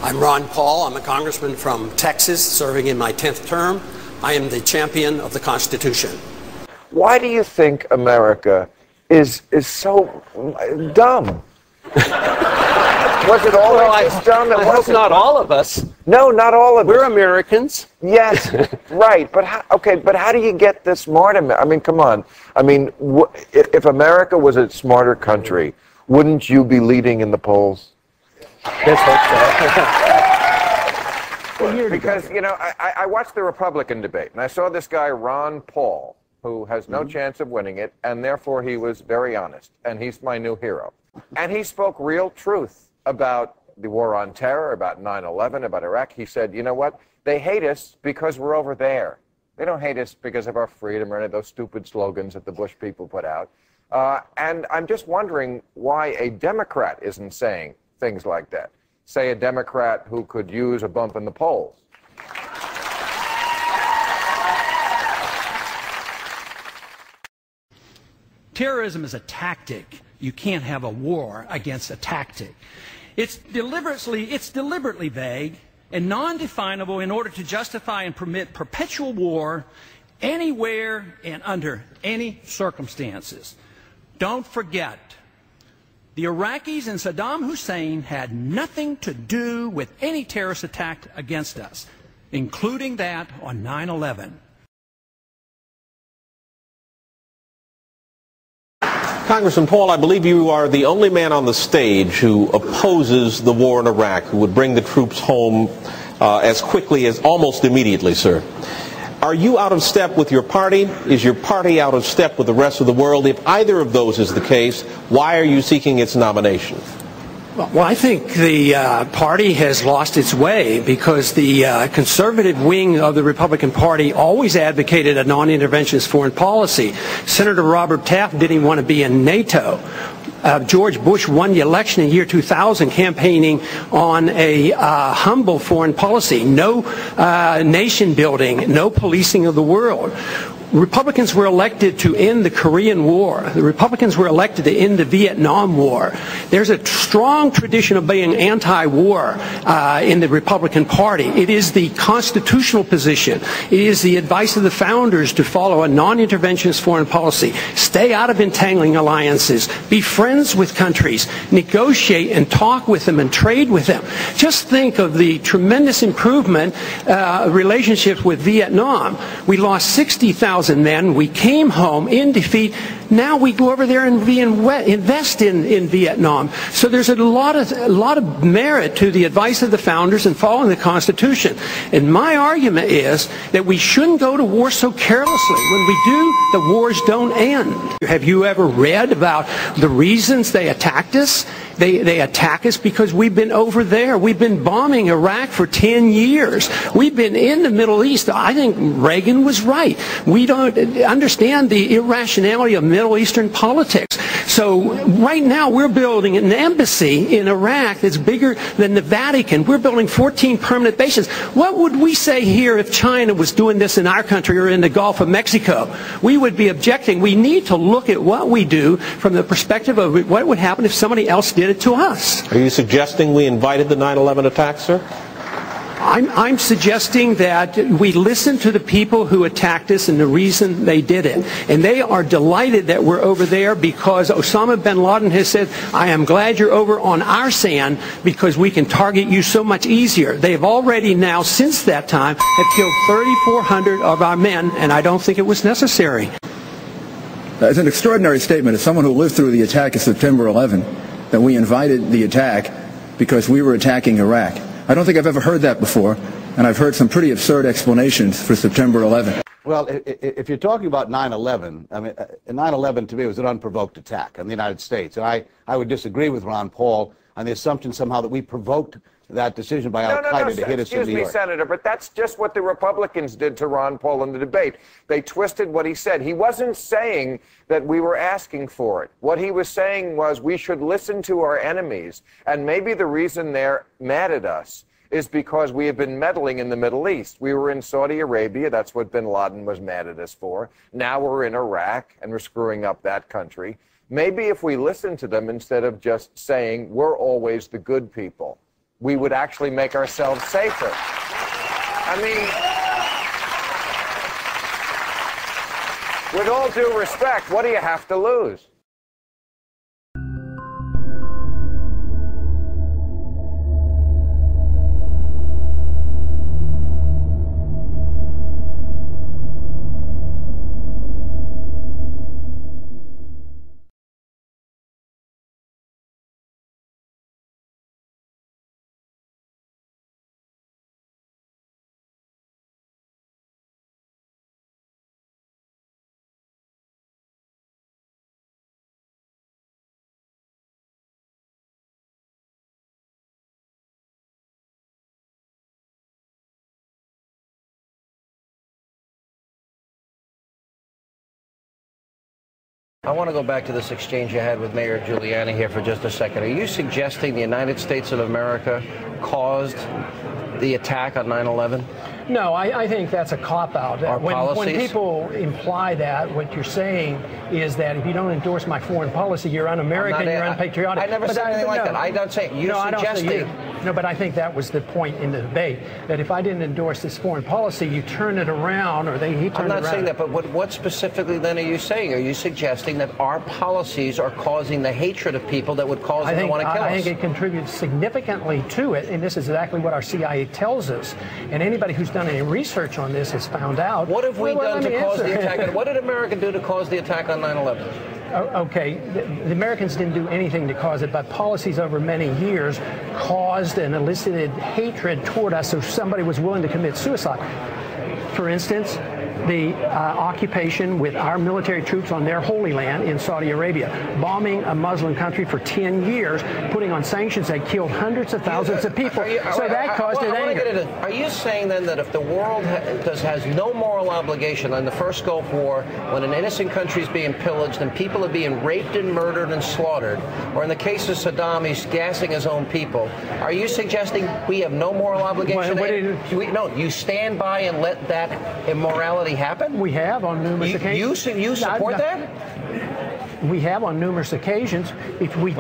I'm Ron Paul. I'm a congressman from Texas, serving in my 10th term. I am the champion of the Constitution. Why do you think America is so dumb? Was it always dumb? I hope not all of us. No, not all of us. We're Americans. Yes, right. But how do you get this smart? I mean, come on. I mean, if America was a smarter country, wouldn't you be leading in the polls? Let's hope so. Because, you know, I watched the Republican debate, and I saw this guy, Ron Paul, who has no chance of winning it, and therefore he was very honest, and he's my new hero. And he spoke real truth about the war on terror, about 9/11, about Iraq. He said, you know what? They hate us because we're over there. They don't hate us because of our freedom or any of those stupid slogans that the Bush people put out. And I'm just wondering why a Democrat isn't saying things like that. Say a Democrat who could use a bump in the polls. Terrorism is a tactic. You can't have a war against a tactic. It's deliberately vague and non-definable in order to justify and permit perpetual war anywhere and under any circumstances. Don't forget, the Iraqis and Saddam Hussein had nothing to do with any terrorist attack against us, including that on 9/11. Congressman Paul, I believe you are the only man on the stage who opposes the war in Iraq, who would bring the troops home as quickly as almost immediately, sir. Are you out of step with your party? Is your party out of step with the rest of the world? If either of those is the case, why are you seeking its nomination? Well, I think the party has lost its way because the conservative wing of the Republican Party always advocated a non-interventionist foreign policy. Senator Robert Taft didn't want to be in NATO. George Bush won the election in year 2000 campaigning on a humble foreign policy, no nation building, no policing of the world. Republicans were elected to end the Korean War. The Republicans were elected to end the Vietnam War. There's a strong tradition of being anti-war in the Republican Party. It is the constitutional position. It is the advice of the founders to follow a non-interventionist foreign policy. Stay out of entangling alliances. Be friends with countries. Negotiate and talk with them and trade with them. Just think of the tremendous improvement relationships with Vietnam. We lost 60,000 men. We came home in defeat. Now we go over there and invest in Vietnam. So there's a lot of merit to the advice of the founders and following the Constitution. And my argument is that we shouldn't go to war so carelessly. When we do, the wars don't end. Have you ever read about the reasons they attacked us? They attack us because we've been over there. We've been bombing Iraq for 10 years. We've been in the Middle East. I think Reagan was right. We don't understand the irrationality of Middle Eastern politics. So right now we're building an embassy in Iraq that's bigger than the Vatican. We're building 14 permanent bases. What would we say here if China was doing this in our country or in the Gulf of Mexico? We would be objecting. We need to look at what we do from the perspective of what would happen if somebody else did it to us. Are you suggesting we invited the 9/11 attack, sir? I'm suggesting that we listen to the people who attacked us and the reason they did it. And they are delighted that we're over there because Osama bin Laden has said, I am glad you're over on our sand because we can target you so much easier. They've already now, since that time, have killed 3,400 of our men, and I don't think it was necessary. It's an extraordinary statement as someone who lived through the attack of September 11, that we invited the attack because we were attacking Iraq. I don't think I've ever heard that before, and I've heard some pretty absurd explanations for September 11. Well, if you're talking about 9/11, I mean, 9/11 to me was an unprovoked attack on the United States. And I would disagree with Ron Paul on the assumption somehow that we provoked that decision by Al-Qaeda to hit us in New York. Excuse me, Senator, but that's just what the Republicans did to Ron Paul in the debate. They twisted what he said. He wasn't saying that we were asking for it. What he was saying was we should listen to our enemies, and maybe the reason they're mad at us is because we have been meddling in the Middle East. We were in Saudi Arabia. That's what bin Laden was mad at us for. Now we're in Iraq, and we're screwing up that country. Maybe if we listen to them instead of just saying we're always the good people, we would actually make ourselves safer. I mean, with all due respect, what do you have to lose? I want to go back to this exchange you had with Mayor Giuliani here for just a second. Are you suggesting the United States of America caused the attack on 9/11? No, I think that's a cop-out. When people imply that, what you're saying is that if you don't endorse my foreign policy, you're un-American, you're unpatriotic. I never said anything like that. I don't say you're suggesting. No, but I think that was the point in the debate, that if I didn't endorse this foreign policy, you turn it around, or he turned it around. I'm not saying that, but what specifically then are you saying? Are you suggesting that our policies are causing the hatred of people that would cause them to want to kill us? I think it contributes significantly to it, and this is exactly what our CIA tells us. And anybody who's done any research on this has found out. What have we done to cause the attack? What did America do to cause the attack on 9/11? Okay, the Americans didn't do anything to cause it, but policies over many years caused and elicited hatred toward us, so somebody was willing to commit suicide. For instance, the occupation with our military troops on their holy land in Saudi Arabia, bombing a Muslim country for 10 years, putting on sanctions that killed hundreds of thousands of people. So that caused an anger. Are you saying then that if the world has no moral obligation in the first Gulf War, when an innocent country is being pillaged and people are being raped and murdered and slaughtered, or in the case of Saddam, he's gassing his own people, are you suggesting we have no moral obligation? No, you stand by and let that immorality happen? We have on numerous occasions. You support that? We have on numerous occasions. If we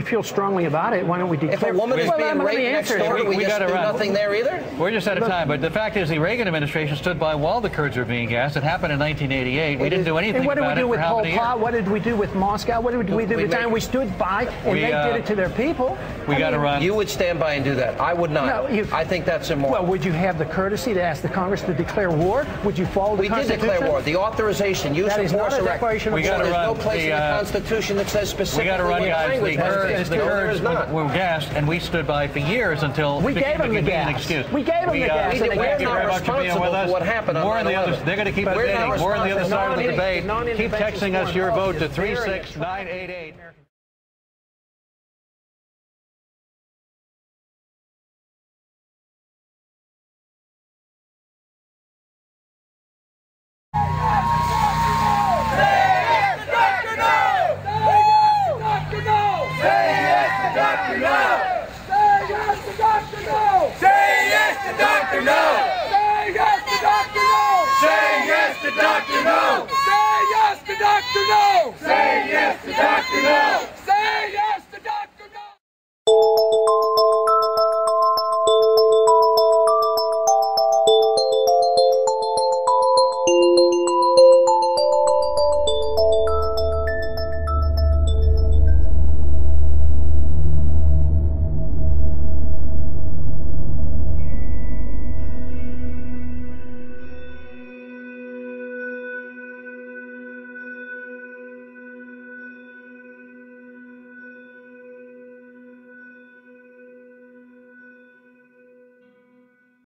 feel strongly about it, why don't we declare? If a woman is being raped next door, we just do nothing there either? We're just out of time, but the fact is the Reagan administration stood by while the Kurds were being gassed. It happened in 1988. We didn't do anything about it for how many years? What did we do with Moscow? What did we do with the time we stood by and they did it to their people? We got to run. You would stand by and do that. I would not. No, I think that's immoral. Well, would you have the courtesy to ask the Congress to declare war? Would you follow the Constitution? We did declare war. The authorization, use of force, we got to run. There's no place in the Constitution that says specifically. We got to run, guys. The Kurds were gassed, and we stood by for years until we gave them the gas. We gave them the gas. We're not responsible for what happened on 9/11. They're going to keep debating. We're on the other side of the debate. Keep texting us your vote to 36988. Doctor, no! Say yes to Doctor, no! Say yes to Doctor, no!